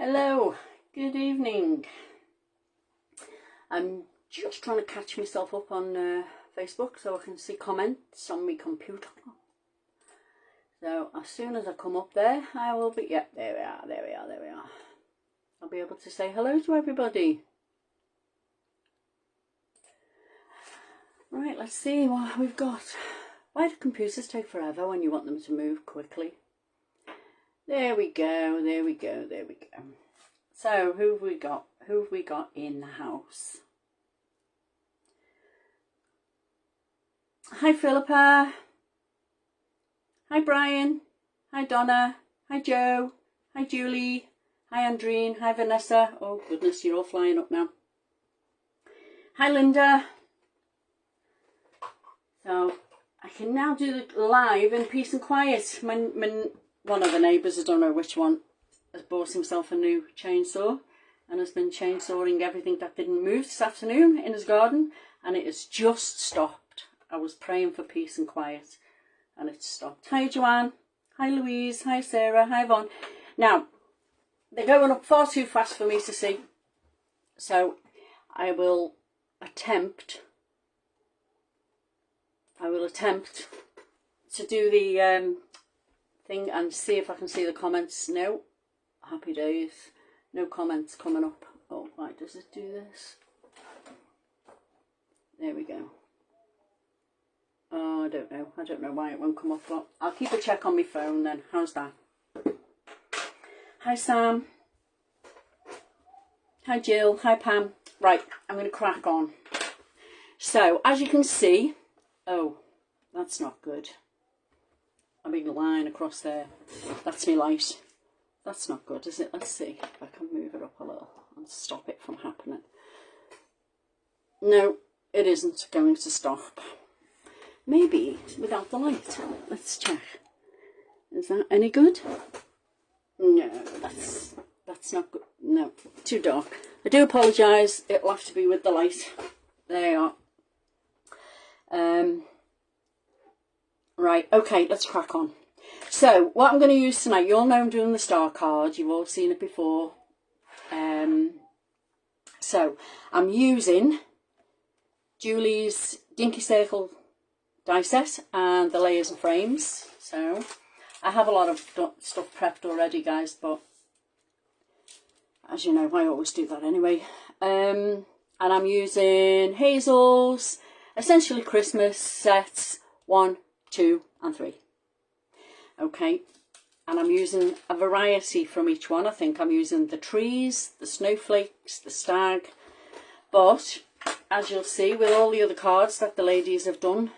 Hello, good evening. I'm just trying to catch myself up on Facebook so I can see comments on my computer. So as soon as I come up there, I will be, yeah, there we are. I'll be able to say hello to everybody. Right, let's see what we've got. Why do computers take forever when you want them to move quickly? There we go. So, who have we got? Who have we got in the house? Hi, Philippa. Hi, Brian. Hi, Donna. Hi, Joe. Hi, Julie. Hi, Andreen. Hi, Vanessa. Oh, goodness, you're all flying up now. Hi, Linda. So, I can now do the live in peace and quiet. One of the neighbours, I don't know which one, has bought himself a new chainsaw and has been chainsawing everything that didn't move this afternoon in his garden, and it has just stopped. I was praying for peace and quiet and it stopped. Hi, Joanne. Hi, Louise. Hi, Sarah. Hi, Yvonne. Now, they're going up far too fast for me to see, so I will attempt to do the thing and see if I can see the comments. No, happy days, no comments coming up. Oh, right, does it do this? There we go. Oh, I don't know why it won't come up, but I'll keep a check on my phone then. How's that? Hi, Sam. Hi, Jill. Hi, Pam. Right, I'm going to crack on. So, as you can see, oh, that's not good. A big line across there. That's my light. That's not good, is it? Let's see if I can move it up a little and stop it from happening. No, it isn't going to stop. Maybe without the light. Let's check. Is that any good? No, that's not good. No, too dark. I do apologise. It'll have to be with the light. There you are. Right, okay, let's crack on. So, what I'm going to use tonight, you all know I'm doing the star card. You've all seen it before. So, I'm using Julie's Dinky Circle die set and the layers and frames. So, I have a lot of stuff prepped already, guys, but as you know, I always do that anyway. And I'm using Hazel's essentially Christmas sets 1, 2 and 3. Okay, and I'm using a variety from each one. I think I'm using the trees, the snowflakes, the stag, but as you'll see with all the other cards that the ladies have done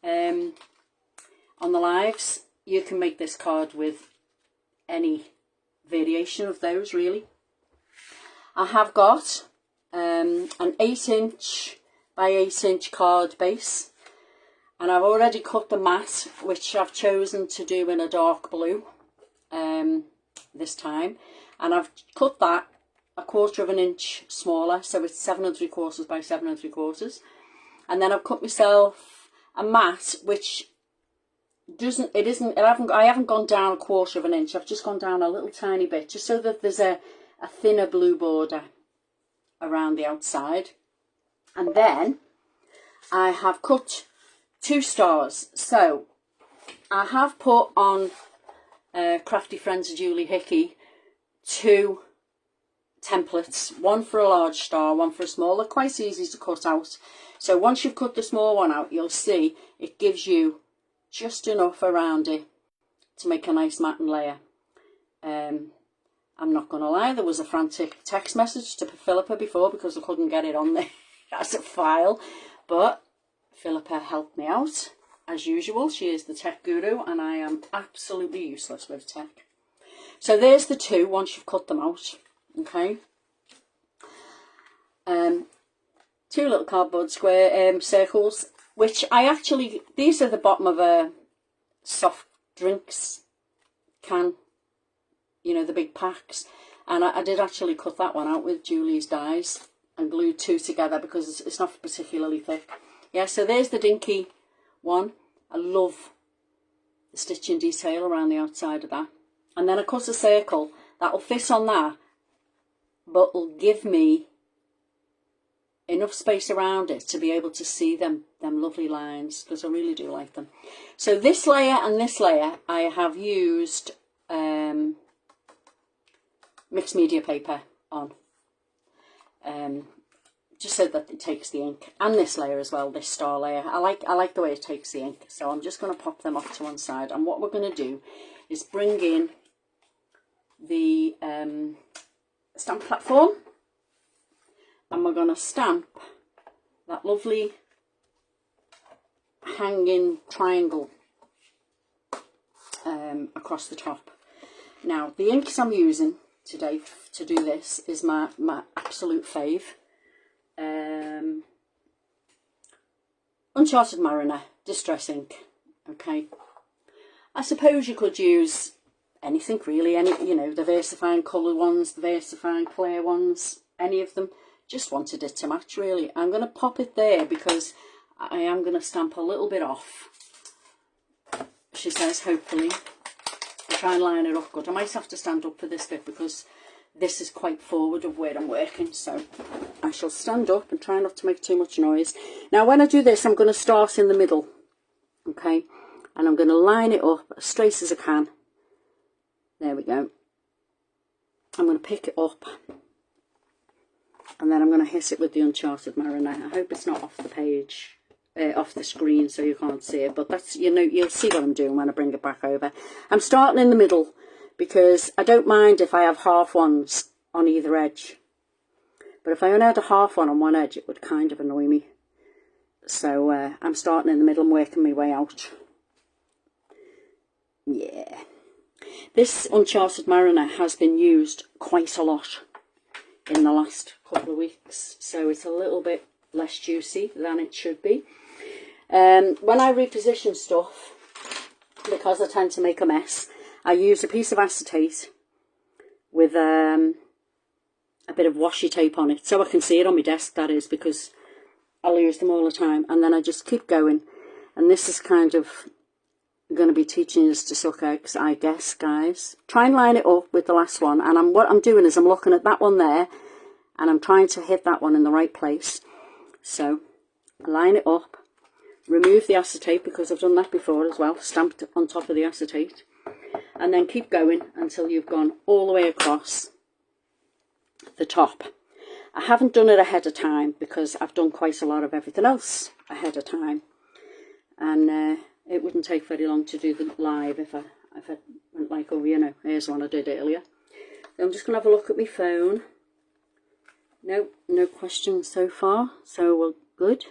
on the lives, you can make this card with any variation of those really. I have got an 8-inch by 8-inch card base. And I've already cut the mat, which I've chosen to do in a dark blue this time. And I've cut that 1/4 inch smaller, so it's 7 3/4 by 7 3/4. And then I've cut myself a mat, which I haven't gone down 1/4 inch. I've just gone down a little tiny bit, just so that there's a thinner blue border around the outside. And then I have cut 2 stars. So I have put on Crafty Friends of Julie Hickey 2 templates, one for a large star, one for a small. They're quite easy to cut out. So once you've cut the small one out, you'll see it gives you just enough around it to make a nice matte layer. I'm not going to lie, there was a frantic text message to Philippa before because I couldn't get it on there as a file, but Philippa helped me out, as usual. She is the tech guru and I am absolutely useless with tech. So there's the 2 once you've cut them out, okay. 2 little cardboard square circles, which these are the bottom of a soft drinks can, you know, the big packs. And I did actually cut that one out with Julie's dies and glued 2 together because it's not particularly thick. Yeah, so there's the dinky one. I love the stitching detail around the outside of that. And then I cut a circle that'll fit on that but will give me enough space around it to be able to see them lovely lines, because I really do like them. So this layer and this layer I have used mixed media paper on, just so that it takes the ink, and this layer as well, this star layer. I like the way it takes the ink, so I'm just going to pop them off to one side, and what we're going to do is bring in the stamp platform, and we're going to stamp that lovely hanging triangle across the top. Now, the inks I'm using today to do this is my absolute fave. Uncharted Mariner Distress Ink. Okay. I suppose you could use anything really, you know, the VersaFine colour ones, the VersaFine clear ones, any of them. Just wanted it to match really. I'm going to pop it there because I am going to stamp a little bit off, she says, hopefully. I'll try and line it up good. I might have to stand up for this bit because this is quite forward of where I'm working, so I shall stand up and try not to make too much noise. Now when I do this, I'm going to start in the middle, okay, and I'm going to line it up as straight as I can. There we go. I'm going to pick it up, and then I'm going to hit it with the Uncharted Mariner. I hope it's not off the page, off the screen, so you can't see it, but that's, you know, you'll see what I'm doing when I bring it back over. I'm starting in the middle because I don't mind if I have half ones on either edge, but if I only had a half one on one edge, it would kind of annoy me. So I'm starting in the middle and working my way out. Yeah. This Uncharted Mariner has been used quite a lot in the last couple of weeks, so it's a little bit less juicy than it should be. When I reposition stuff, because I tend to make a mess, I use a piece of acetate with a bit of washi tape on it, so I can see it on my desk, that is, because I lose them all the time, and then I just keep going. And this is kind of going to be teaching us to suck eggs, I guess, guys. Try and line it up with the last one, and what I'm doing is I'm looking at that one there, and I'm trying to hit that one in the right place. So line it up, remove the acetate because I've done that before as well, stamped on top of the acetate, and then keep going until you've gone all the way across the top. I haven't done it ahead of time because I've done quite a lot of everything else ahead of time, and it wouldn't take very long to do the live if I went like, oh, you know, here's one I did earlier. So I'm just going to have a look at my phone. No questions so far, so we're good.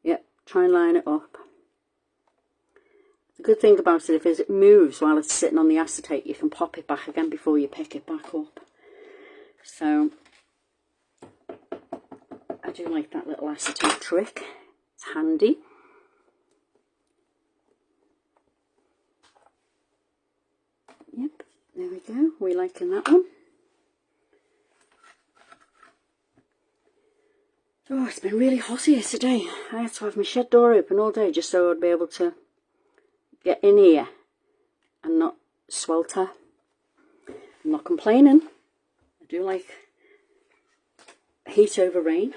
Yep, try and line it up. The good thing about it, if it moves while it's sitting on the acetate, you can pop it back again before you pick it back up. So I do like that little acetate trick. It's handy. Yep, there we go. We're liking that one. Oh, it's been really hot here today. I had to have my shed door open all day just so I'd be able to get in here and not swelter. I'm not complaining. I do like heat over rain.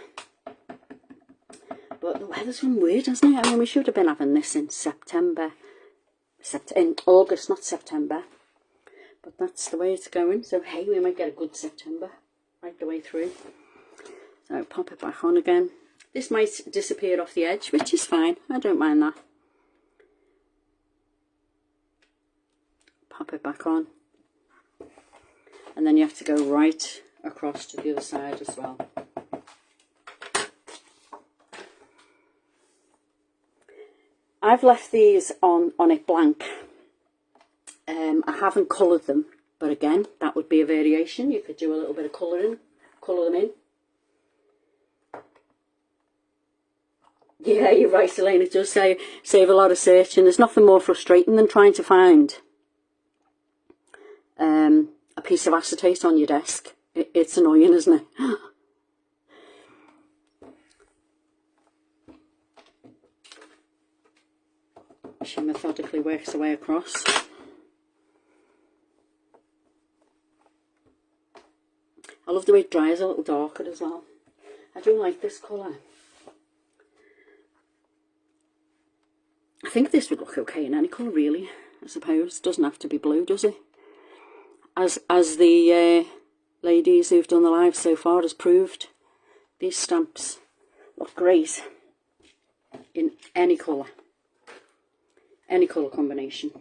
But the weather's been weird, hasn't it? I mean, we should have been having this in September. In August, not September. But that's the way it's going. So, hey, we might get a good September right the way through. So, pop it back on again. This might disappear off the edge, which is fine. I don't mind that. Pop it back on. And then you have to go right across to the other side as well. I've left these on it blank. I haven't coloured them, but again, that would be a variation. You could do a little bit of colouring, colour them in. Yeah, you're right, Elaine. It does save a lot of searching. There's nothing more frustrating than trying to find a piece of acetate on your desk. It's annoying, isn't it? She methodically works her way across. love the way it dries a little darker as well. I do like this colour. I think this would look okay in any colour really, I suppose. Doesn't have to be blue, does it? As the ladies who've done the live so far has proved, these stamps look great in any colour combination.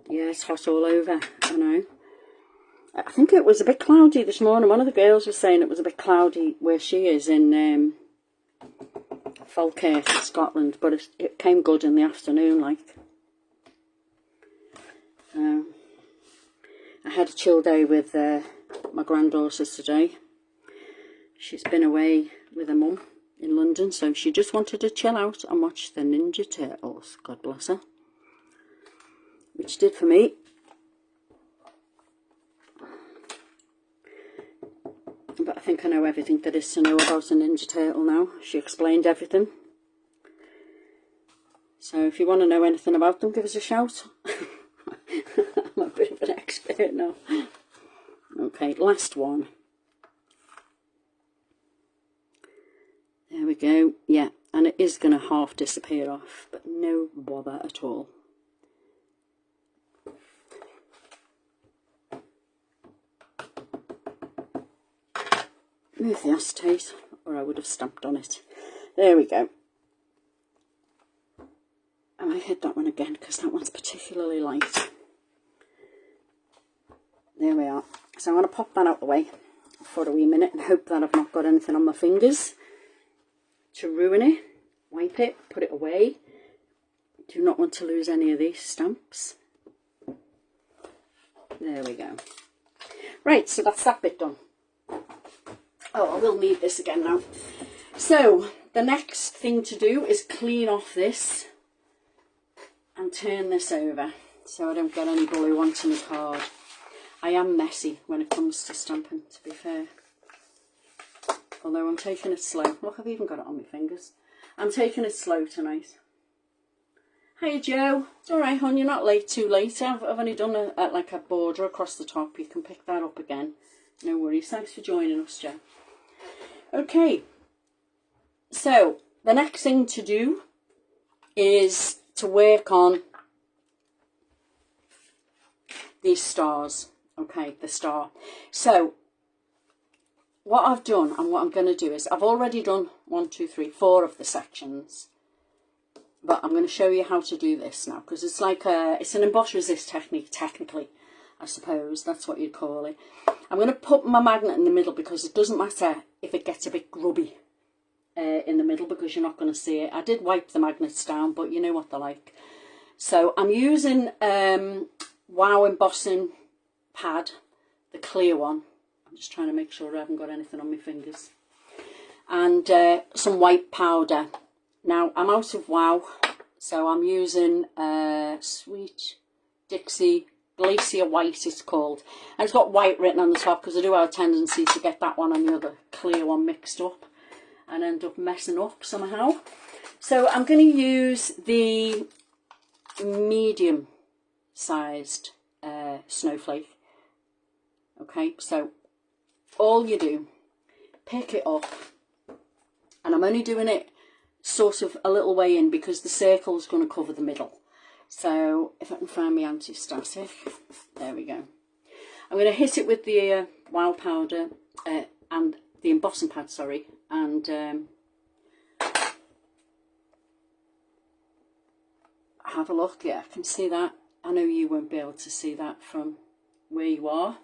Yeah, it's hot all over, I know. I think it was a bit cloudy this morning. One of the girls was saying it was a bit cloudy where she is in Falkirk, Scotland, but it came good in the afternoon, like. I had a chill day with my granddaughters today. She's been away with her mum in London, so she just wanted to chill out and watch the Ninja Turtles, God bless her. Which did for me. But I think I know everything there is to know about a Ninja Turtle now. She explained everything. So if you want to know anything about them, give us a shout. I'm a bit of an expert now. Okay, last one. There we go. Yeah, and it is going to half disappear off, but no bother at all. Move the acetate, or I would have stamped on it. There we go. And I hit that one again because that one's particularly light. There we are. So I'm going to pop that out the way for a wee minute and hope that I've not got anything on my fingers to ruin it. Wipe it, put it away. Do not want to lose any of these stamps. There we go. Right, so that's that bit done. Oh, I will need this again now. So the next thing to do is clean off this and turn this over so I don't get any blue onto my card. I am messy when it comes to stamping, to be fair. Although I'm taking it slow. Look, I've even got it on my fingers. I'm taking it slow tonight. Hey Joe, it's alright hon, you're not late, too late. I've only done like a border across the top. You can pick that up again. No worries. Thanks for joining us, Joe. Okay, so the next thing to do is to work on these stars. Okay, the star. So what I've done and what I'm going to do is I've already done 1, 2, 3, 4 of the sections, but I'm going to show you how to do this now because it's like it's an emboss resist technique technically, I suppose that's what you'd call it. I'm going to put my magnet in the middle because it doesn't matter if it gets a bit grubby in the middle because you're not going to see it. I did wipe the magnets down, but you know what they're like. So I'm using Wow embossing pad, the clear one. I'm just trying to make sure I haven't got anything on my fingers. And some white powder. Now I'm out of Wow, so I'm using Sweet Dixie Glacier White it's called, and it's got white written on the top because I do have a tendency to get that one and the other clear one mixed up and end up messing up somehow. So I'm going to use the medium sized snowflake. Okay, so all you do, pick it up, and I'm only doing it sort of a little way in because the circle is going to cover the middle. So if I can find my anti-static, there we go. I'm going to hit it with the Wow powder and the embossing pad, sorry, and have a look. Yeah, I can see that. I know you won't be able to see that from where you are,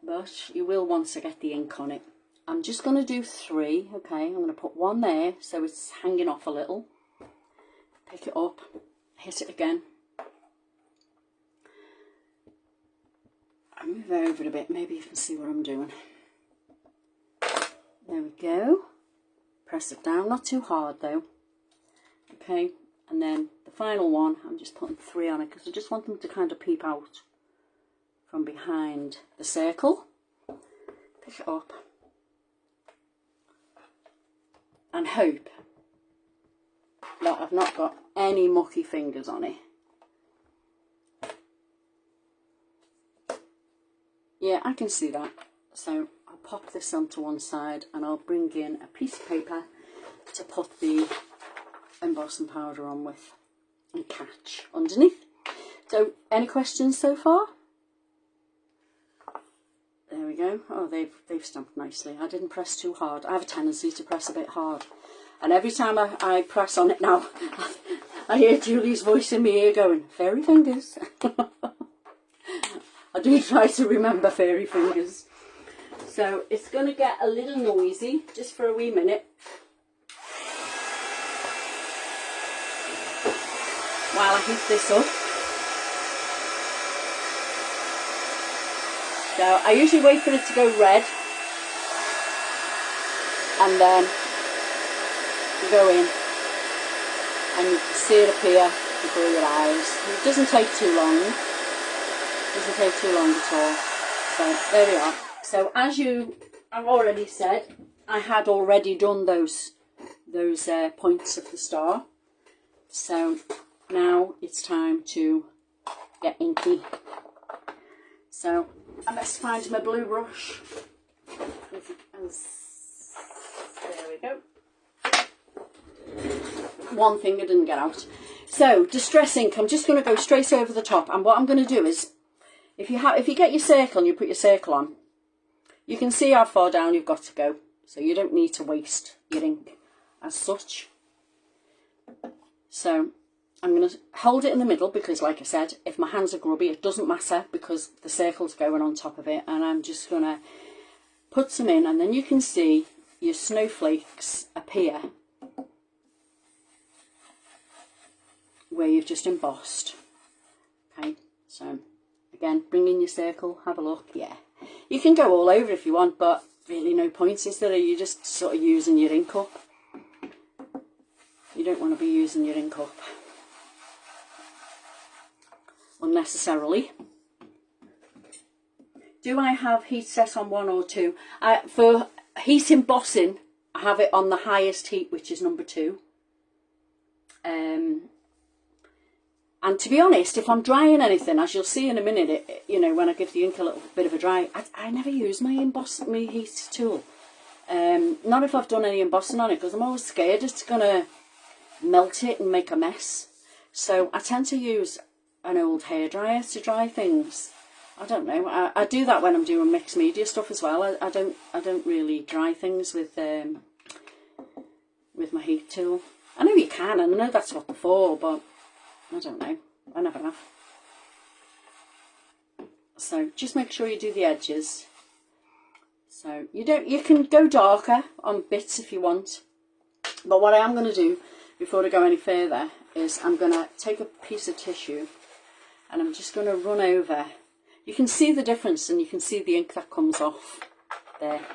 but you will once I get the ink on it. I'm just going to do 3, okay. I'm going to put 1 there so it's hanging off a little. Pick it up. Hit it again. I move over a bit, maybe you can see what I'm doing. There we go. Press it down, not too hard though. Okay, and then the final one, I'm just putting 3 on it because I just want them to kind of peep out from behind the circle. Pick it up and hope that I've not got any mucky fingers on it. Yeah, I can see that. So I'll pop this onto one side and I'll bring in a piece of paper to put the embossing powder on with and catch underneath. So any questions so far? There we go. Oh, they've stamped nicely. I didn't press too hard. I have a tendency to press a bit hard. And every time I press on it now, I hear Julie's voice in my ear going, fairy fingers. I do try to remember fairy fingers. So it's going to get a little noisy just for a wee minute. While I heat this up. So I usually wait for it to go red. And then you go in. And you can see it appear before your eyes. It doesn't take too long. It doesn't take too long at all. So there we are. So as I've already said, I had already done those points of the star. So now it's time to get inky. So I must find my blue brush. There we go. One thing I didn't get out. So distress ink, I'm just going to go straight over the top. And what I'm going to do is, if you get your circle and you put your circle on, you can see how far down you've got to go. So you don't need to waste your ink as such. So I'm going to hold it in the middle because, like I said, if my hands are grubby, it doesn't matter because the circle's going on top of it. And I'm just going to put some in, and then you can see your snowflakes appear where you've just embossed. Okay, so again, bring in your circle, have a look. Yeah, you can go all over if you want, but really no point, is there? You're just sort of using your ink up. You don't want to be using your ink up unnecessarily. Do I have heat set on 1 or 2? For heat embossing, I have it on the highest heat, which is number 2. And to be honest, if I'm drying anything, as you'll see in a minute, you know, when I give the ink a little bit of a dry, I never use my heat tool. Not if I've done any embossing on it, because I'm always scared it's going to melt it and make a mess. So I tend to use an old hairdryer to dry things. I don't know. I do that when I'm doing mixed media stuff as well. I don't really dry things with my heat tool. I know you can, and I know that's what they're for, but I don't know. I never have. So just make sure you do the edges. So you can go darker on bits if you want. But what I am going to do before I go any further is I'm going to take a piece of tissue and I'm just going to run over. You can see the difference and you can see the ink that comes off there.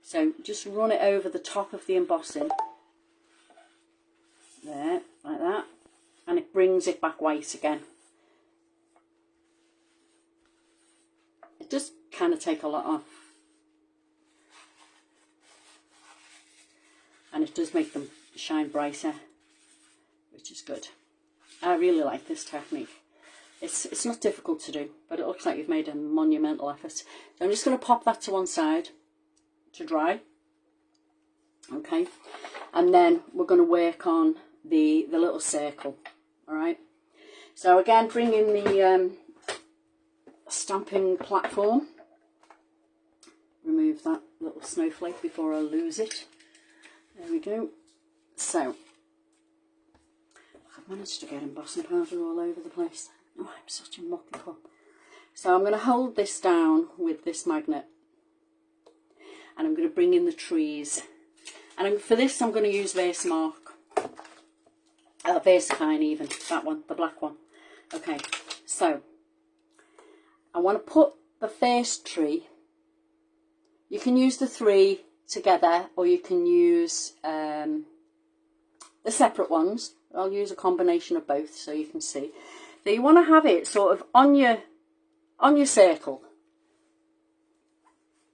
So just run it over the top of the embossing. There, like that. And it brings it back white again. It does kind of take a lot off. And it does make them shine brighter, which is good. I really like this technique. It's not difficult to do, but it looks like you've made a monumental effort. So I'm just going to pop that to one side to dry. Okay. And then we're going to work on the little circle. Alright. So again, bring in the stamping platform. Remove that little snowflake before I lose it. There we go. So, I've managed to get embossing powder all over the place. Oh, I'm such a mucky cup. So I'm going to hold this down with this magnet. And I'm going to bring in the trees. And for this I'm going to use Versamark. Versafine even, that one, the black one. Okay, so I want to put the first tree. You can use the 3 together or you can use the separate ones. I'll use a combination of both so you can see. So you want to have it sort of on your circle.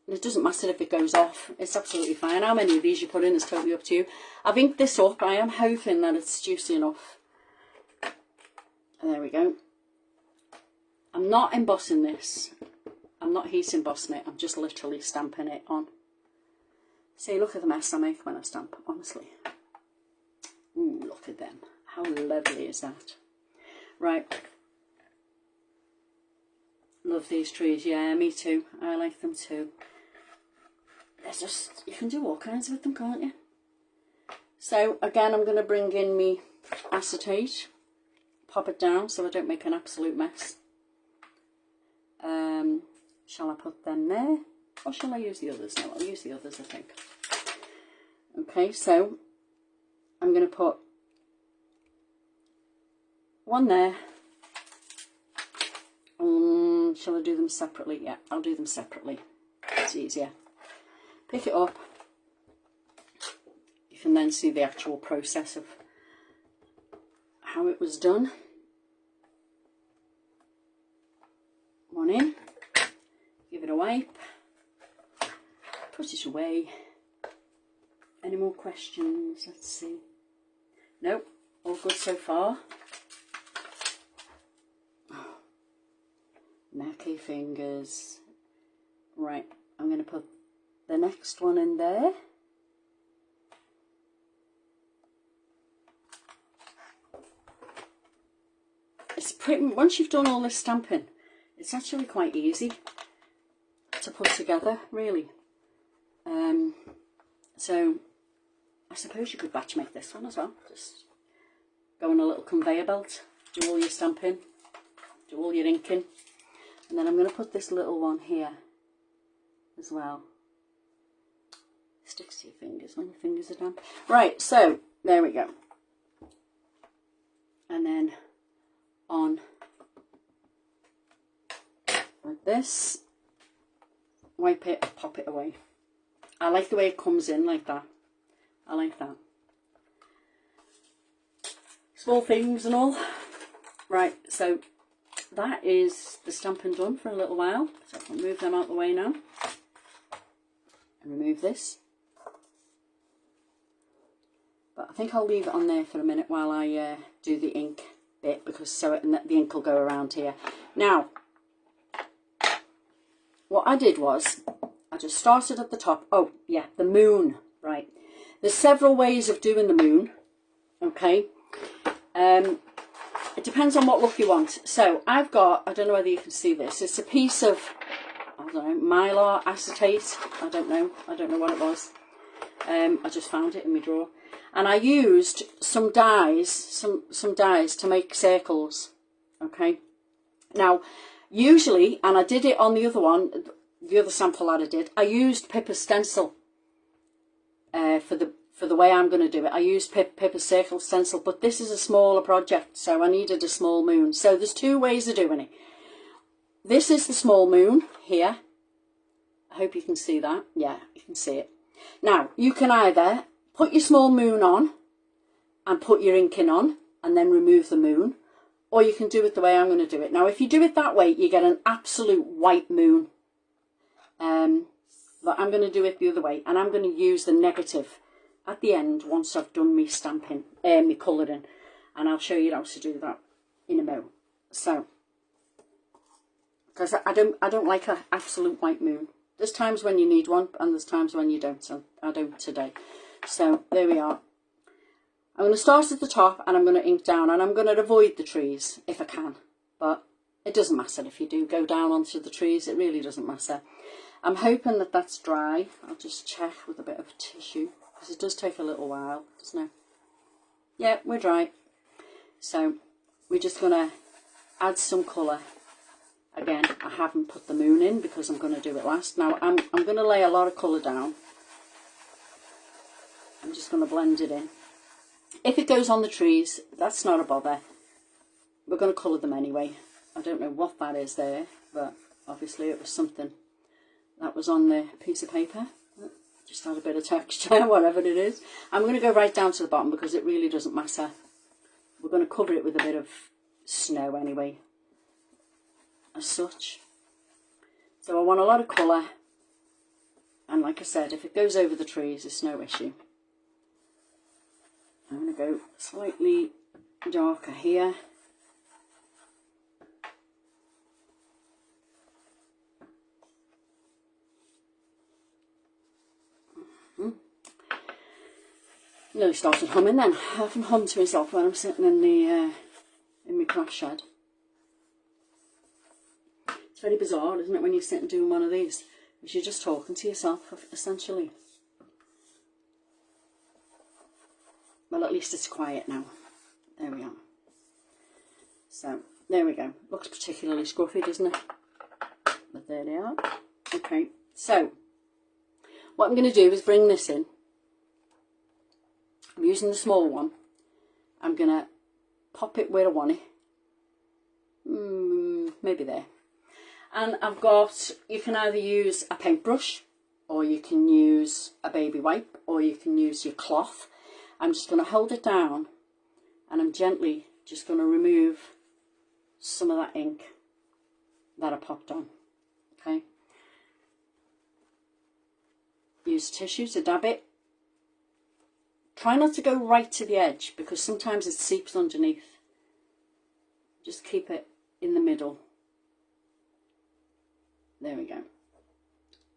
And it doesn't matter if it goes off, it's absolutely fine. How many of these you put in is totally up to you. I've inked this up, I am hoping that it's juicy enough. There we go. I'm not embossing this. I'm not heat embossing it, I'm just literally stamping it on. See, look at the mess I make when I stamp, honestly. Ooh, look at them. How lovely is that? Right. Love these trees. Yeah, me too. I like them too. There's just, you can do all kinds with them, can't you? So, again, I'm going to bring in me acetate. Pop it down so I don't make an absolute mess. Shall I put them there? Or shall I use the others? No, I'll use the others, I think. Okay, so I'm going to put one there. Shall I do them separately? Yeah, I'll do them separately. It's easier. Pick it up. You can then see the actual process of how it was done. One in. Give it a wipe. Put it away. Any more questions? Let's see. Nope, all good so far. Oh, knacky fingers. Right, I'm going to put the next one in there. It's pretty, once you've done all this stamping, it's actually quite easy to put together, really. So I suppose you could batch make this one as well. Just go on a little conveyor belt, do all your stamping, do all your inking, and then I'm going to put this little one here as well. Sticks to your fingers when your fingers are damp. Right, so there we go. And then on like this, wipe it, pop it away. I like the way it comes in like that. I like that. Small things and all. Right, so that is the stamping done for a little while. So I'll move them out of the way now. And remove this. But I think I'll leave it on there for a minute while I do the ink bit, because the ink will go around here. Now, what I did was, I just started at the top. Oh, yeah, the moon, right. There's several ways of doing the moon, okay. It depends on what look you want. So I've got, I don't know whether you can see this, it's a piece of, I don't know, mylar acetate. I don't know what it was. I just found it in my drawer. And I used some dyes, some dyes to make circles, okay. Now, usually, and I did it on the other one, the other sample that I did, I used Pippa's stencil for the way I'm going to do it. I used Pippa's circle stencil, but this is a smaller project, so I needed a small moon. So there's two ways of doing it. This is the small moon here. I hope you can see that. Yeah, you can see it. Now, you can either put your small moon on and put your inking on and then remove the moon, or you can do it the way I'm going to do it. Now, if you do it that way, you get an absolute white moon. But I'm going to do it the other way, and I'm going to use the negative at the end once I've done me stamping, me colouring, and I'll show you how to do that in a moment. So, because I don't like an absolute white moon. There's times when you need one, and there's times when you don't. So I don't today. So there we are. I'm going to start at the top, and I'm going to ink down, and I'm going to avoid the trees if I can. But it doesn't matter if you do go down onto the trees. It really doesn't matter. I'm hoping that that's dry. I'll just check with a bit of tissue, because it does take a little while, doesn't it? Yeah, we're dry. So we're just going to add some colour. Again, I haven't put the moon in because I'm going to do it last. Now, I'm going to lay a lot of colour down. I'm just going to blend it in. If it goes on the trees, that's not a bother. We're going to colour them anyway. I don't know what that is there, but obviously it was something that was on the piece of paper. Just had a bit of texture, whatever it is. I'm going to go right down to the bottom because it really doesn't matter. We're going to cover it with a bit of snow anyway, as such. So I want a lot of colour. And like I said, if it goes over the trees, it's no issue. I'm going to go slightly darker here. Nearly started humming then. I often hum to myself when I'm sitting in my craft shed. It's very bizarre, isn't it, when you sit and doing one of these? Because you're just talking to yourself, essentially. Well, at least it's quiet now. There we are. So, there we go. Looks particularly scruffy, doesn't it? But there they are. Okay, so what I'm going to do is bring this in. I'm using the small one. I'm going to pop it where I want it. Maybe there. And I've got, you can either use a paintbrush, or you can use a baby wipe, or you can use your cloth. I'm just going to hold it down, and I'm gently just going to remove some of that ink that I popped on. Okay. Use tissue to dab it. Try not to go right to the edge, because sometimes it seeps underneath. Just keep it in the middle. There we go.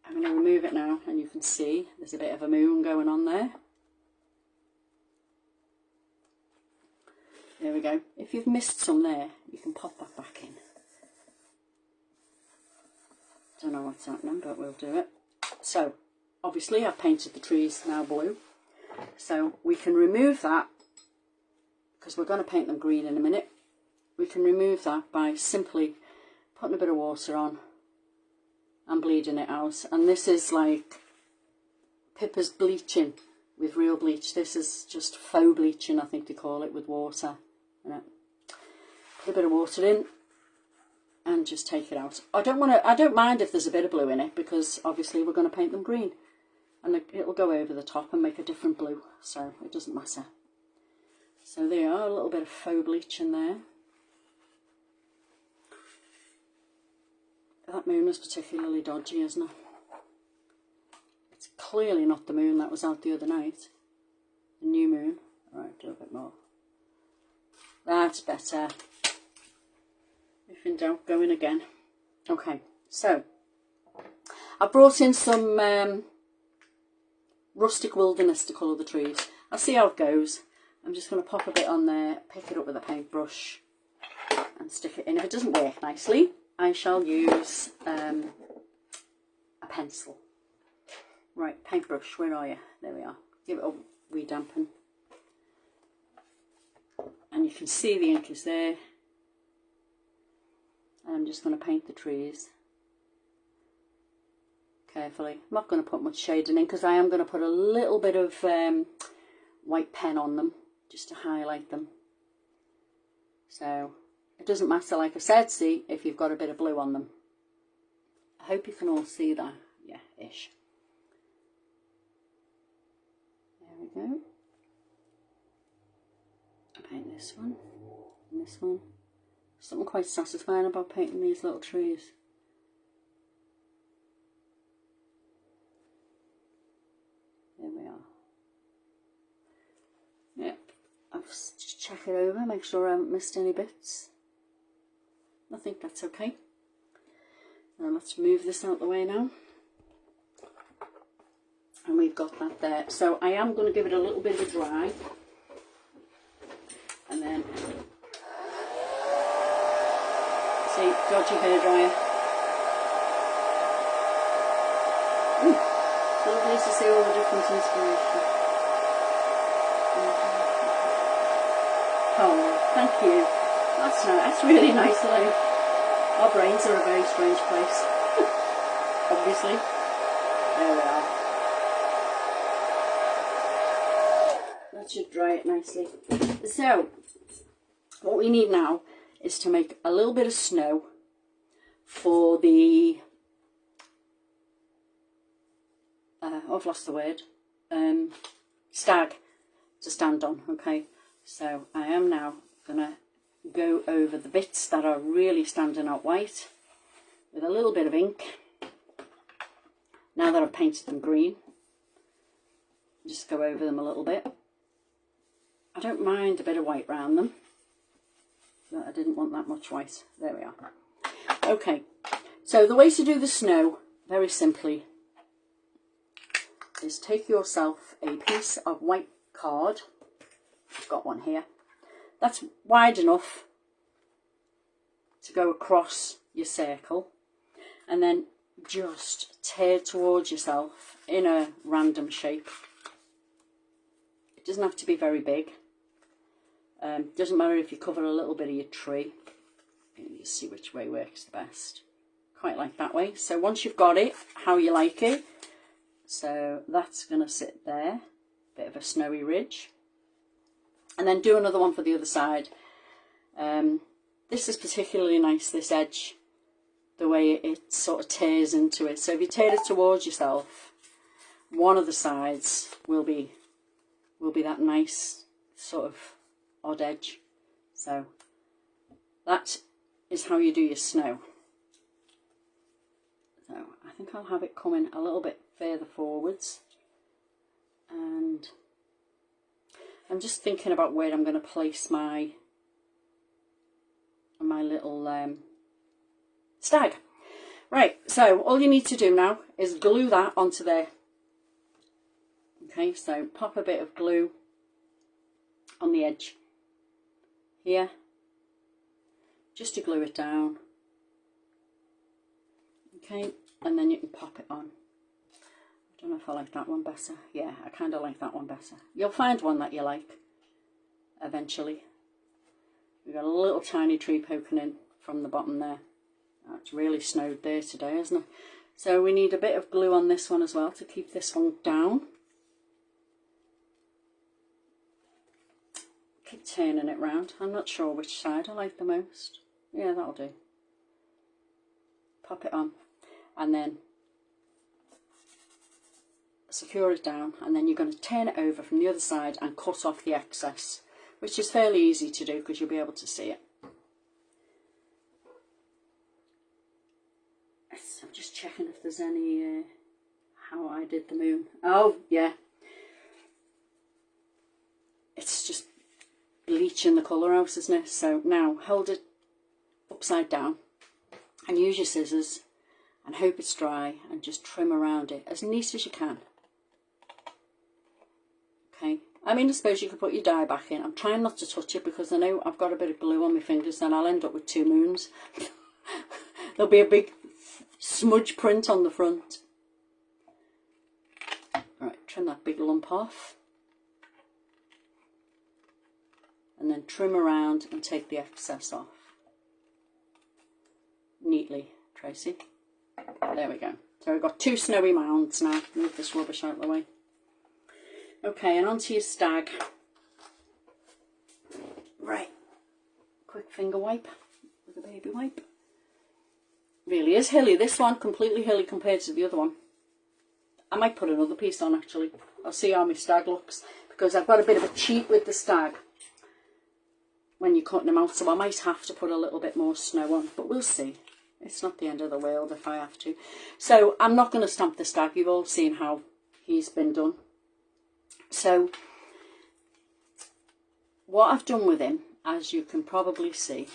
I'm going to remove it now, and you can see there's a bit of a moon going on there. There we go. If you've missed some there, you can pop that back in. Don't know what's happening, but we'll do it. So, obviously I've painted the trees now blue. So we can remove that, because we're going to paint them green in a minute. We can remove that by simply putting a bit of water on and bleeding it out. And this is like Pippa's bleaching with real bleach. This is just faux bleaching, I think they call it, with water. Put a bit of water in and just take it out. I don't mind if there's a bit of blue in it, because obviously we're going to paint them green, and it'll go over the top and make a different blue, so it doesn't matter. So there are a little bit of faux bleach in there. That moon is particularly dodgy, isn't it? It's clearly not the moon that was out the other night. The new moon. Alright, do a bit more. That's better. If in doubt, go in again. Okay, so I brought in some rustic wilderness to colour the trees. I'll see how it goes. I'm just going to pop a bit on there, pick it up with a paintbrush and stick it in. If it doesn't work nicely, I shall use a pencil. Right, paintbrush, where are you? There we are. Give it a wee dampen. And you can see the ink is there. And I'm just going to paint the trees carefully. I'm not going to put much shading in, because I am going to put a little bit of white pen on them, just to highlight them. So it doesn't matter, like I said, see, if you've got a bit of blue on them. I hope you can all see that. Yeah, ish. There we go. I'll paint this one and this one. Something quite satisfying about painting these little trees. There we are. Yep, I'll just check it over, make sure I haven't missed any bits. I think that's okay. Now let's move this out the way now. And we've got that there. So I am going to give it a little bit of a dry. And then, see, dodgy hairdryer. Ooh, so lovely to see all the different inspiration. Oh, thank you. That's nice. That's really nice, Lou. Our brains are a very strange place. Obviously. There we are. That should dry it nicely. So, what we need now is to make a little bit of snow for the, I've lost the word, stag to stand on, okay? So I am now going to go over the bits that are really standing out white with a little bit of ink. Now that I've painted them green, just go over them a little bit. I don't mind a bit of white around them, but I didn't want that much white. There we are. Okay, so the way to do the snow, very simply, is take yourself a piece of white card. I've got one here. That's wide enough to go across your circle, and then just tear towards yourself in a random shape. It doesn't have to be very big. Doesn't matter if you cover a little bit of your tree. You see which way works the best. Quite like that way. So once you've got it how you like it, so that's going to sit there, bit of a snowy ridge, and then do another one for the other side. This is particularly nice, this edge, the way it sort of tears into it. So if you tear it towards yourself, one of the sides will be that nice sort of odd edge. So that is how you do your snow. So I think I'll have it coming a little bit further forwards, and I'm just thinking about where I'm going to place my little stag. Right, so all you need to do now is glue that onto there. Okay, so pop a bit of glue on the edge here, just to glue it down. Okay, and then you can pop it on. I don't know if I like that one better. Yeah, I kind of like that one better. You'll find one that you like eventually. We've got a little tiny tree poking in from the bottom there. Oh, it's really snowed there today, isn't it? So we need a bit of glue on this one as well to keep this one down. Keep turning it round. I'm not sure which side I like the most. Yeah, that'll do. Pop it on, and then secure it down, and then you're going to turn it over from the other side and cut off the excess, which is fairly easy to do because you'll be able to see it. I'm just checking if there's any how I did the moon. Oh yeah, it's just bleaching the colour out, isn't it? So now hold it upside down and use your scissors and hope it's dry, and just trim around it as neat as you can. Okay, I mean, I suppose you could put your dye back in. I'm trying not to touch it because I know I've got a bit of glue on my fingers, then I'll end up with two moons. There'll be a big smudge print on the front. Right, trim that big lump off, and then trim around and take the excess off. Neatly, Tracy. There we go. So we've got two snowy mounds now. Move this rubbish out of the way. Okay, and onto your stag. Right. Quick finger wipe with a baby wipe. Really is hilly. This one completely hilly compared to the other one. I might put another piece on actually. I'll see how my stag looks, because I've got a bit of a cheat with the stag when you're cutting them out, so I might have to put a little bit more snow on, but we'll see. It's not the end of the world if I have to. So I'm not going to stamp the stag. You've all seen how he's been done. So what I've done with him, as you can probably see,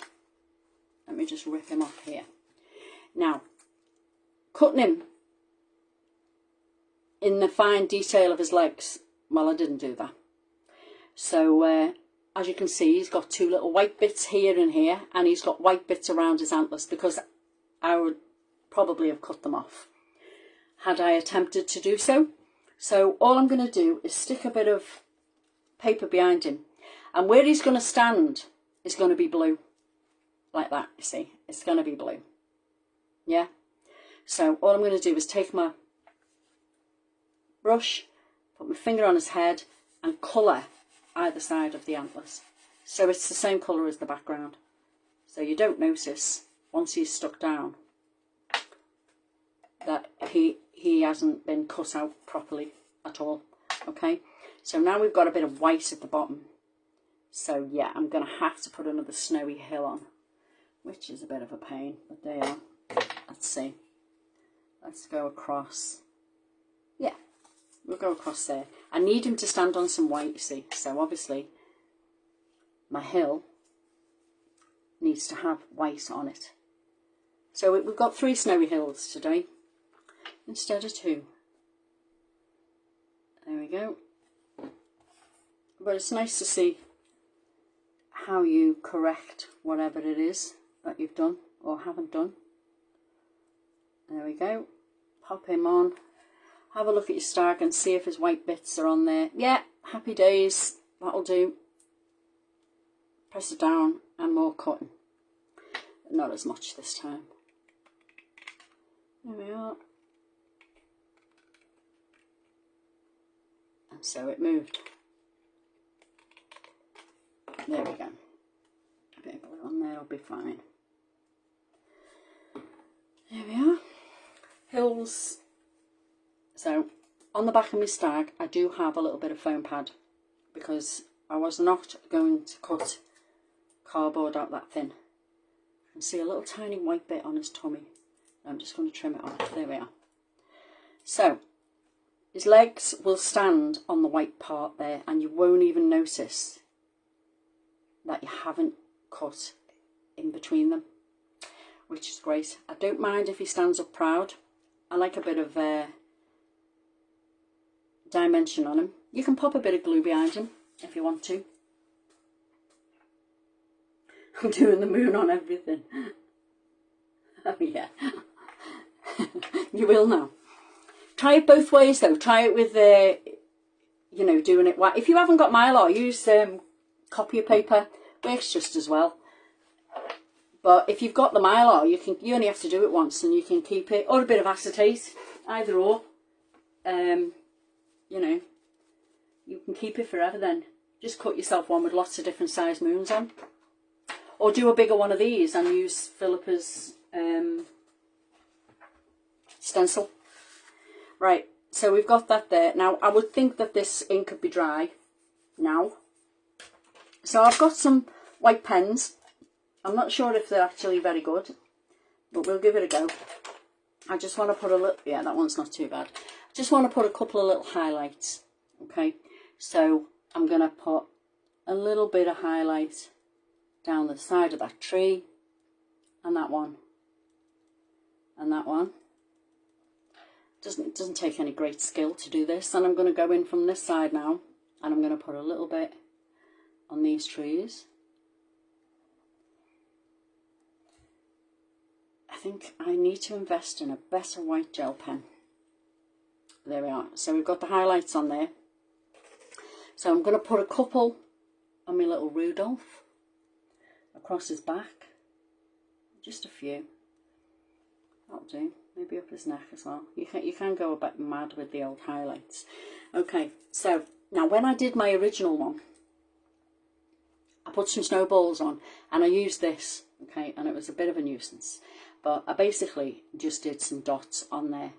let me just rip him off here. Now, cutting him in the fine detail of his legs, well, I didn't do that. So as you can see, he's got two little white bits here and here, and he's got white bits around his antlers because I would probably have cut them off had I attempted to do so. So all I'm going to do is stick a bit of paper behind him, and where he's going to stand is going to be blue, like that, you see, it's going to be blue. Yeah, so all I'm going to do is take my brush, put my finger on his head and colour either side of the antlers, so it's the same colour as the background, so you don't notice once he's stuck down that he hasn't been cut out properly at all. Okay, so now we've got a bit of white at the bottom, so yeah, I'm going to have to put another snowy hill on, which is a bit of a pain, but there you are. Let's see, let's go across. Yeah, we'll go across there. I need him to stand on some white, you see, so obviously my hill needs to have white on it. So we've got 3 snowy hills today instead of 2. There we go. but it's nice to see how you correct whatever it is that you've done or haven't done. There we go. Pop him on. Have a look at your stag and see if his white bits are on there. Yeah, happy days. That'll do. Press it down and more cutting. Not as much this time. There we are. And so it moved. There we go. A bit of glue on there will be fine. There we are. Hills. So on the back of my stag I do have a little bit of foam pad because I was not going to cut cardboard out that thin. You can see a little tiny white bit on his tummy. I'm just going to trim it off. There we are. So his legs will stand on the white part there and you won't even notice that you haven't cut in between them, which is great. I don't mind if he stands up proud. I like a bit of dimension on him. You can pop a bit of glue behind him if you want to. I'm doing the moon on everything. Oh yeah. You will now. Try it both ways though. Try it with you know, doing it white. If you haven't got Mylar, use copy paper. Works just as well. But if you've got the Mylar, you only have to do it once and you can keep it, or a bit of acetate, either or. You know, you can keep it forever then. Just cut yourself one with lots of different size moons on. Or do a bigger one of these and use Philippa's stencil. Right, so we've got that there. Now, I would think that this ink could be dry now. So I've got some white pens. I'm not sure if they're actually very good, but we'll give it a go. I just want to put a little, yeah, that one's not too bad. I just want to put a couple of little highlights, okay? So I'm going to put a little bit of highlight down the side of that tree, and that one, and that one. It doesn't take any great skill to do this, and I'm going to go in from this side now, and I'm going to put a little bit on these trees. I think I need to invest in a better white gel pen. There we are. So we've got the highlights on there. So I'm going to put a couple on my little Rudolph across his back. Just a few. That'll do. Maybe up his neck as well. You can go a bit mad with the old highlights. Okay, so now when I did my original one, I put some snowballs on and I used this, okay, and it was a bit of a nuisance. But I basically just did some dots on there,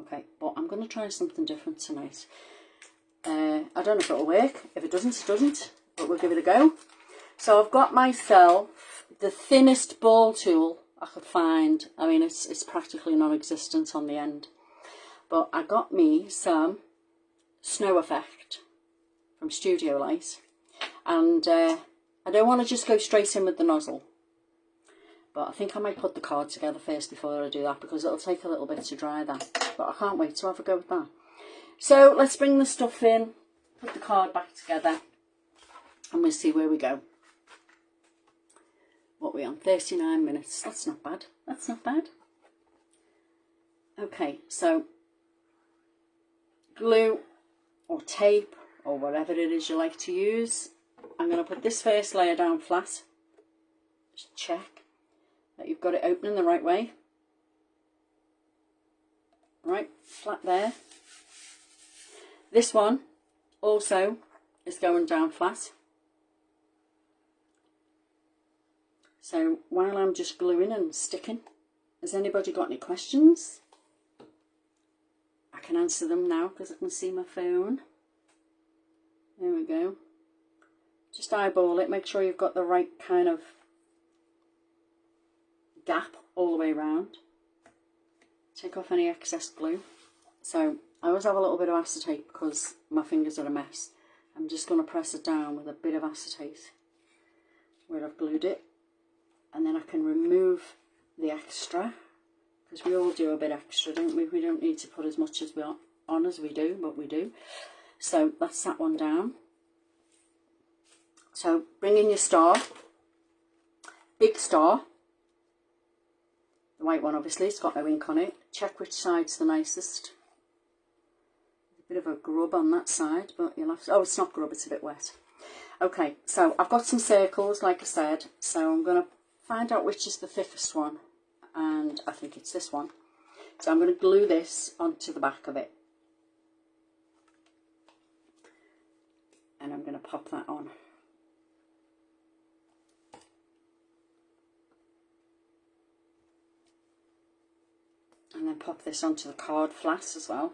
okay, but I'm going to try something different tonight. I don't know if it'll work. If it doesn't, it doesn't, but we'll give it a go. So I've got myself the thinnest ball tool I could find. I mean, it's practically non-existent on the end. But I got me some Snow Effect from Studio Light. And I don't want to just go straight in with the nozzle. But I think I might put the card together first before I do that, because it'll take a little bit to dry that. But I can't wait to have a go with that. So let's bring the stuff in, put the card back together, and we'll see where we go. What are we on? 39 minutes. That's not bad. That's not bad. Okay, so glue or tape or whatever it is you like to use. I'm going to put this first layer down flat. Just check that you've got it opening the right way. Right, flat there. This one also is going down flat. So while I'm just gluing and sticking, has anybody got any questions? I can answer them now because I can see my phone. There we go. Just eyeball it, make sure you've got the right kind of gap all the way around. Take off any excess glue. So I always have a little bit of acetate because my fingers are a mess. I'm just going to press it down with a bit of acetate where I've glued it. And then I can remove the extra, because we all do a bit extra, don't we? We don't need to put as much as we on as we do, but we do. So that's that one down. So bring in your star, big star, the white one obviously, it's got no ink on it. Check which side's the nicest. A bit of a grub on that side, but you'll have to, oh, it's not grub, it's a bit wet. Okay, so I've got some circles, like I said, so I'm going to find out which is the thickest one, and I think it's this one. So I'm going to glue this onto the back of it. And I'm going to pop that on. And then pop this onto the card flat as well.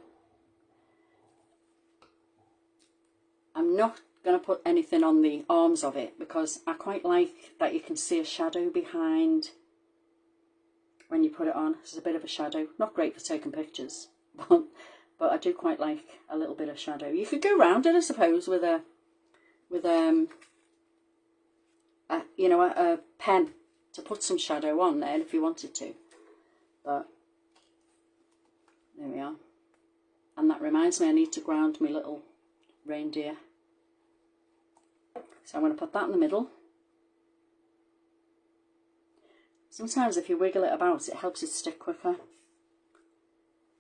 I'm not going to put anything on the arms of it because I quite like that you can see a shadow behind when you put it on. There's a bit of a shadow. Not great for taking pictures, but I do quite like a little bit of shadow. You could go round it, I suppose, with a you know, a pen to put some shadow on there if you wanted to. But there we are. And that reminds me, I need to ground my little reindeer. So I'm going to put that in the middle. Sometimes if you wiggle it about, it helps it stick quicker.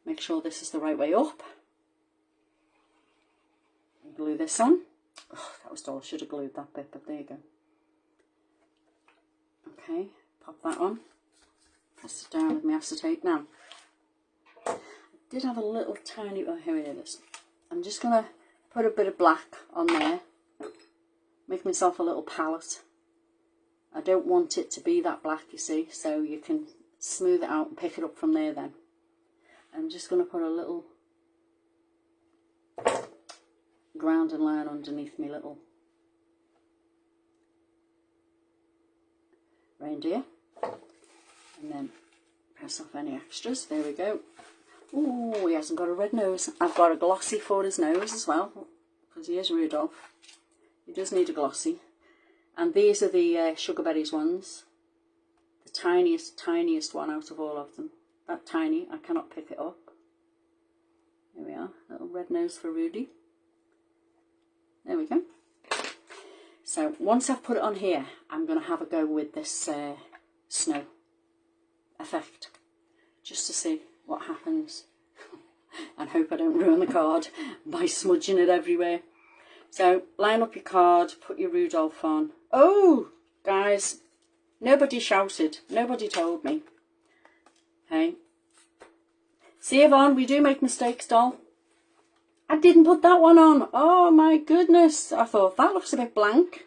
Make sure this is the right way up. Glue this on. Oh, that was dull. I should have glued that bit, but there you go. Okay, pop that on. Press it down with my acetate. Now, I did have a little tiny, oh, here it is. I'm just going to put a bit of black on there. Make myself a little palette. I don't want it to be that black, you see, so you can smooth it out and pick it up from there then. I'm just going to put a little grounding line underneath my little reindeer. And then press off any extras. There we go. Ooh, he hasn't got a red nose. I've got a glossy for his nose as well, because he is Rudolph. He does need a glossy. And these are the Sugar Berries ones. The tiniest one out of all of them. That tiny, I cannot pick it up. There we are, little red nose for Rudy. There we go. So once I've put it on here, I'm going to have a go with this snow effect. Just to see what happens. And hope I don't ruin the card by smudging it everywhere. So line up your card, put your Rudolph on. Oh, guys, nobody shouted. Nobody told me. Hey. See, Yvonne, we do make mistakes, doll. I didn't put that one on. Oh, my goodness. I thought that looks a bit blank.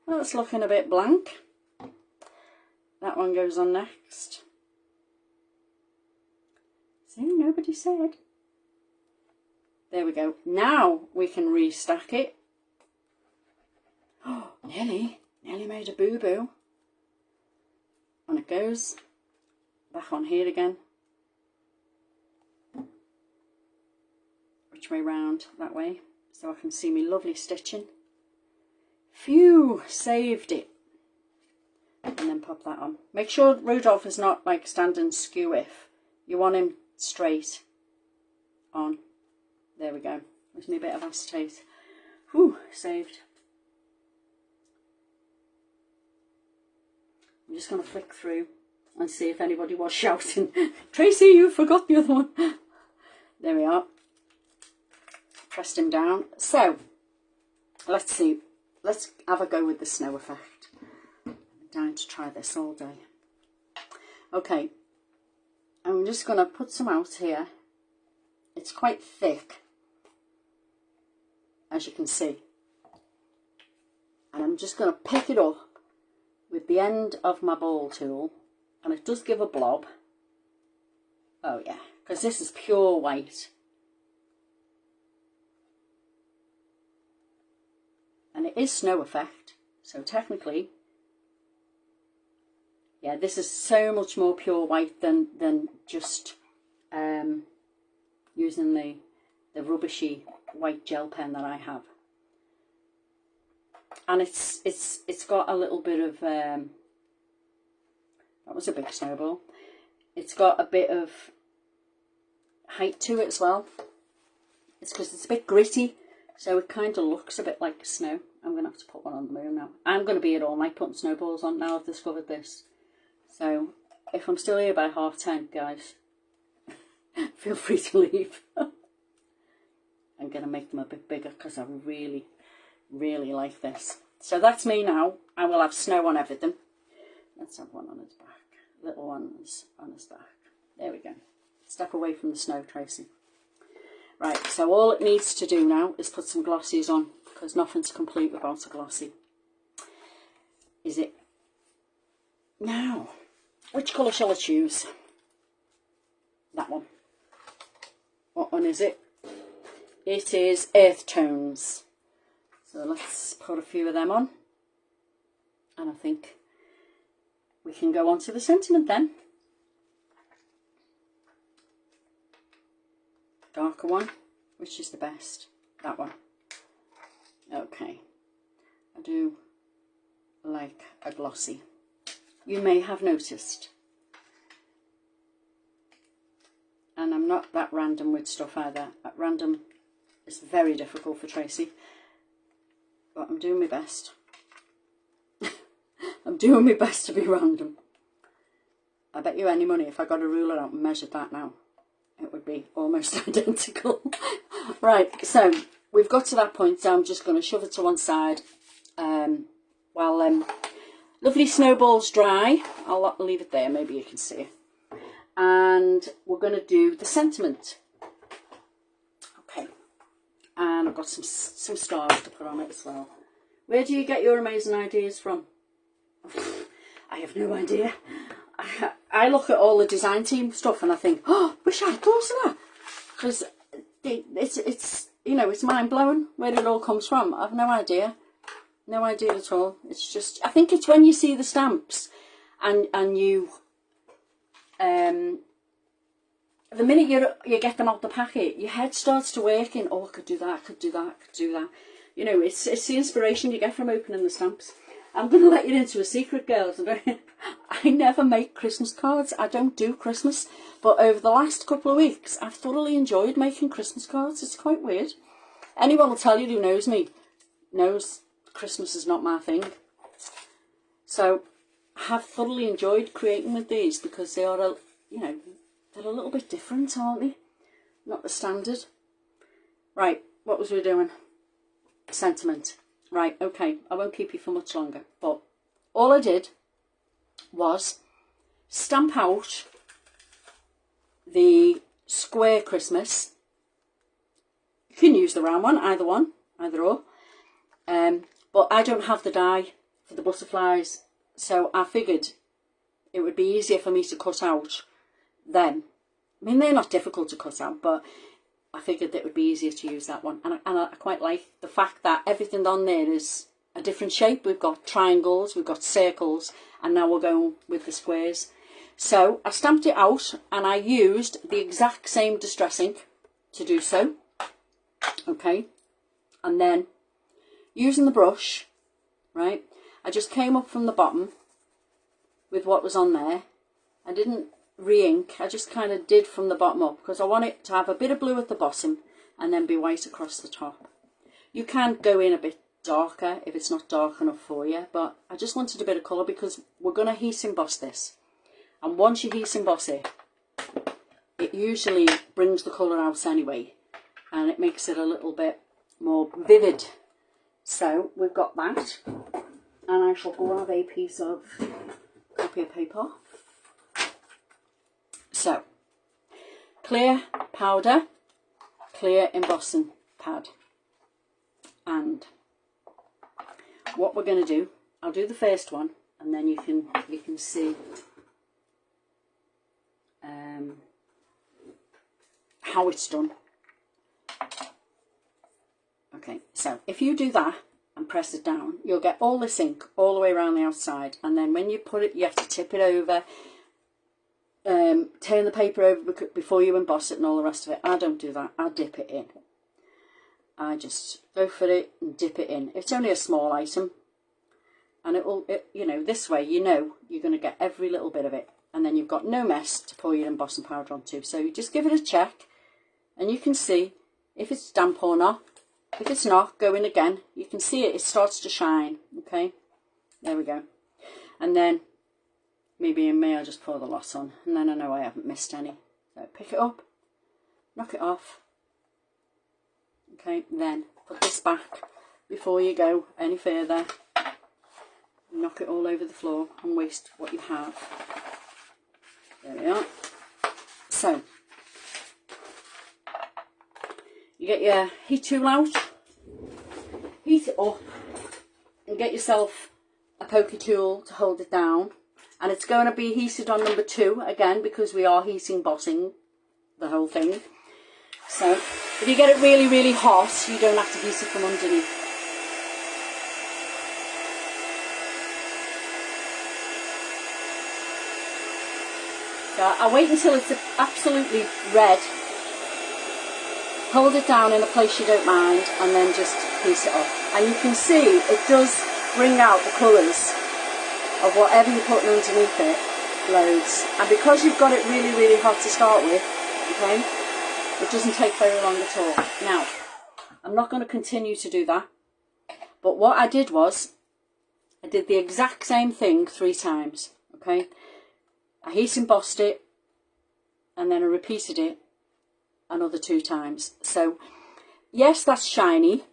That's looking a bit blank. That one goes on next. See, nobody said. There we go. Now we can restack it. Oh, nearly made a boo-boo. And it goes back on here again. Which way round? That way. So I can see me lovely stitching. Phew, saved it. And then pop that on. Make sure Rudolph is not like standing skew if. You want him straight on. There we go. There's me a bit of acetate. Whew, saved. I'm just going to flick through and see if anybody was shouting. Tracy, you forgot the other one. There we are. Pressed him down. So, let's see. Let's have a go with the snow effect. I'm dying to try this all day. Okay. I'm just going to put some out here. It's quite thick, as you can see. And I'm just going to pick it up with the end of my ball tool. And it does give a blob. Oh yeah, because this is pure white. And it is snow effect. So technically, yeah, this is so much more pure white than just using the rubbishy white gel pen that I have. And it's got a little bit of that was a big snowball. It's got a bit of height to it as well. It's because it's a bit gritty, so it kind of looks a bit like snow. I'm going to have to put one on the moon now. I'm going to be here all night putting snowballs on now I've discovered this. So if I'm still here by 10:30, guys, feel free to leave. I'm going to make them a bit bigger because I really, really like this. So that's me now. I will have snow on everything. Let's have one on his back. Little ones on his back. There we go. Step away from the snow, Tracy. Right, so all it needs to do now is put some glossies on, because nothing's complete without a glossy. Is it? Now, which colour shall I choose? That one. What one is it? It is Earth Tones. So let's put a few of them on. And I think we can go on to the sentiment then. Darker one, which is the best? That one. Okay. I do like a glossy. You may have noticed. And I'm not that random with stuff either. At random is very difficult for Tracy. But I'm doing my best. I'm doing my best to be random. I bet you any money if I got a ruler out and measured that now, it would be almost identical. Right, so we've got to that point, so I'm just going to shove it to one side while lovely snowballs dry. I'll leave it there, maybe you can see it. And we're going to do the sentiment. Okay, and I've got some stars to put on it as well. Where do you get your amazing ideas from? I have no idea. I look at all the design team stuff and I think, oh, wish I had thought of that. Because it's you know, it's mind blowing where it all comes from. I've no idea. No idea at all. It's just, I think it's when you see the stamps and you, the minute you get them out the packet, your head starts to work in, oh, I could do that, I could do that, I could do that. You know, it's the inspiration you get from opening the stamps. I'm going to let you into a secret, girls. I never make Christmas cards. I don't do Christmas. But over the last couple of weeks, I've thoroughly enjoyed making Christmas cards. It's quite weird. Anyone will tell you who knows me knows Christmas is not my thing. So I have thoroughly enjoyed creating with these because they are, you know, they're a little bit different, aren't they? Not the standard. Right, what was we doing? Sentiment. Right, okay, I won't keep you for much longer, but all I did was stamp out the square Christmas. You can use the round one, either or. But I don't have the die for the butterflies, so I figured it would be easier for me to cut out them. I mean, they're not difficult to cut out, but I figured it would be easier to use that one. And I quite like the fact that everything on there is a different shape. We've got triangles, we've got circles, and now we're going with the squares. So I stamped it out and I used the exact same distress ink to do so. Okay. And then using the brush, right, I just came up from the bottom with what was on there. I didn't re-ink, I just kind of did from the bottom up because I want it to have a bit of blue at the bottom and then be white across the top. You can go in a bit darker if it's not dark enough for you, but I just wanted a bit of colour because we're going to heat emboss this, and once you heat emboss it, it usually brings the colour out anyway and it makes it a little bit more vivid. So we've got that, and I shall grab a piece of copy paper. So, clear powder, clear embossing pad. And what we're going to do, I'll do the first one and then you can see how it's done. Okay, so if you do that and press it down, you'll get all this ink all the way around the outside, and then when you put it, you have to tip it over, turn the paper over before you emboss it and all the rest of it. I don't do that. I dip it in. I just go for it and dip it in. It's only a small item, and you know, this way you know you're going to get every little bit of it, and then you've got no mess to pour your embossing powder onto. So you just give it a check and you can see if it's damp or not, If it's not, go in again. You can see it starts to shine, okay? There we go. And then, maybe in May I'll just pour the lot on, and then I know I haven't missed any. So pick it up, knock it off, okay? Then put this back before you go any further. Knock it all over the floor and waste what you have. There we are. So, you get your heat tool out, heat it up, and get yourself a pokey tool to hold it down. And it's going to be heated on number 2 again, because we are heating bossing the whole thing. So, if you get it really, really hot, you don't have to heat it from underneath. So I'll wait until it's absolutely red. Hold it down in a place you don't mind, and then just heat it up. And you can see it does bring out the colours of whatever you're putting underneath it, loads. And because you've got it really, really hot to start with, okay, it doesn't take very long at all. Now, I'm not going to continue to do that, but what I did was, I did the exact same thing 3 times, okay. I heat embossed it, and then I repeated it another 2 times. So, yes, that's shiny.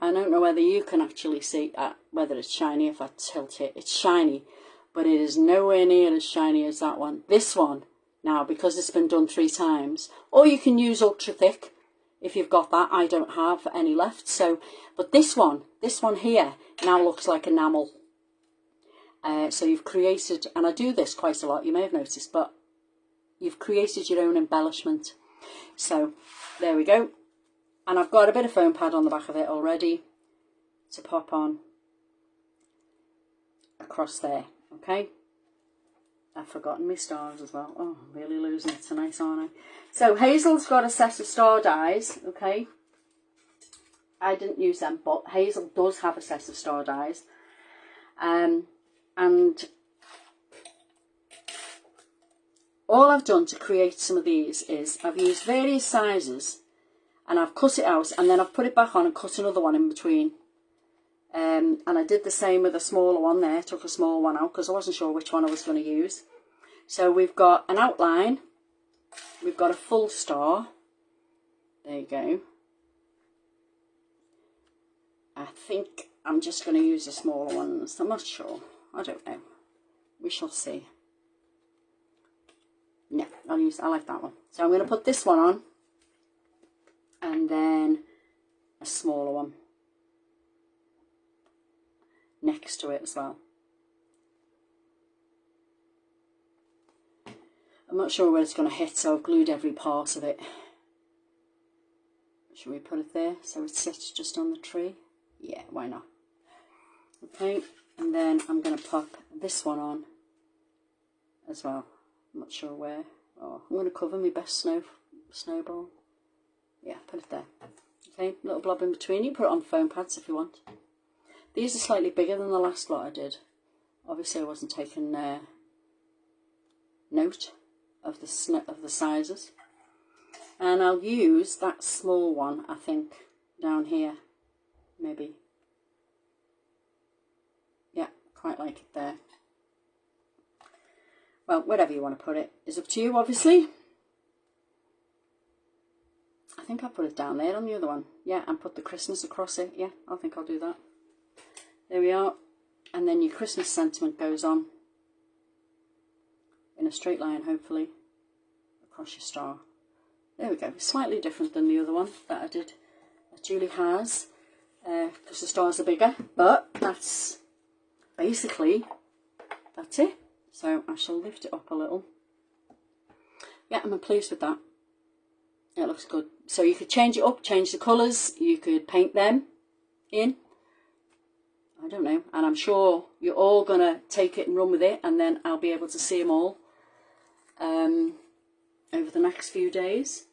I don't know whether you can actually see whether it's shiny if I tilt it. It's shiny, but it is nowhere near as shiny as that one. This one, now, because it's been done 3 times, or you can use ultra thick if you've got that. I don't have any left. So, but this one here now looks like enamel. So you've created, and I do this quite a lot, you may have noticed, but you've created your own embellishment. So there we go. And I've got a bit of foam pad on the back of it already to pop on across there, okay? I've forgotten my stars as well. Oh, I'm really losing it tonight, aren't I? So Hazel's got a set of star dies, okay? I didn't use them, but Hazel does have a set of star dies. And all I've done to create some of these is I've used various sizes, and I've cut it out, and then I've put it back on and cut another one in between. And I did the same with a smaller one there, took a small one out because I wasn't sure which one I was going to use. So we've got an outline, we've got a full star, there you go. I think I'm just going to use the smaller ones, I'm not sure, I don't know, we shall see. No, I like that one. So I'm going to put this one on, and then a smaller one next to it as well. I'm not sure where it's going to hit, so I've glued every part of it. Should we put it there so it sits just on the tree? Yeah, why not? Okay, and then I'm going to pop this one on as well. I'm not sure where. Oh, I'm going to cover my best snowball. Yeah, put it there. Okay, little blob in between. You put it on foam pads if you want. These are slightly bigger than the last lot I did. Obviously I wasn't taking note of the sizes. And I'll use that small one, I think, down here. Maybe. Yeah, quite like it there. Well, wherever you want to put it is up to you, obviously. I think I'll put it down there on the other one. Yeah, and put the Christmas across it. Yeah, I think I'll do that. There we are. And then your Christmas sentiment goes on in a straight line, hopefully, across your star. There we go. It's slightly different than the other one that I did, that Julie has, because the stars are bigger. But that's basically, that's it. So I shall lift it up a little. Yeah, I'm pleased with that. It looks good. So you could change it up, change the colours. You could paint them in. I don't know. And I'm sure you're all going to take it and run with it. And then I'll be able to see them all over the next few days.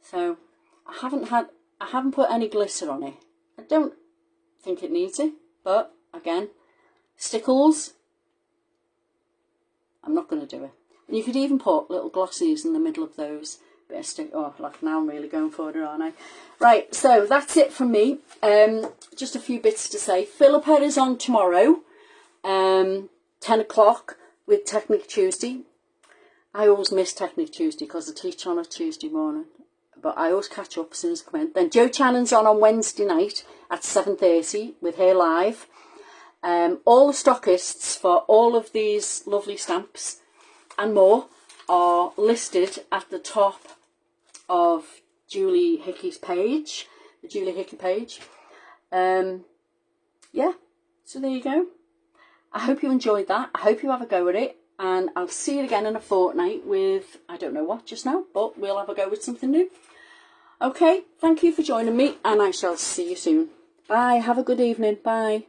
So I haven't put any glitter on it. I don't think it needs it. But again, stickles, I'm not going to do it. And you could even put little glossies in the middle of those bit of stick. Oh, like now I'm really going for it, aren't I? Right, so that's it from me. Just a few bits to say. Philippa is on tomorrow, 10 o'clock with Technique Tuesday. I always miss Technique Tuesday because I teach on a Tuesday morning, but I always catch up as soon as I come in. Then Joe Channon's on Wednesday night at 7:30 with her live. All the stockists for all of these lovely stamps and more are listed at the top of Julie Hickey's page, the Julie Hickey page. Yeah, so there you go. I hope you enjoyed that. I hope you have a go at it, and I'll see you again in a fortnight with, I don't know what just now, but we'll have a go with something new. Okay, thank you for joining me, and I shall see you soon. Bye, have a good evening, bye.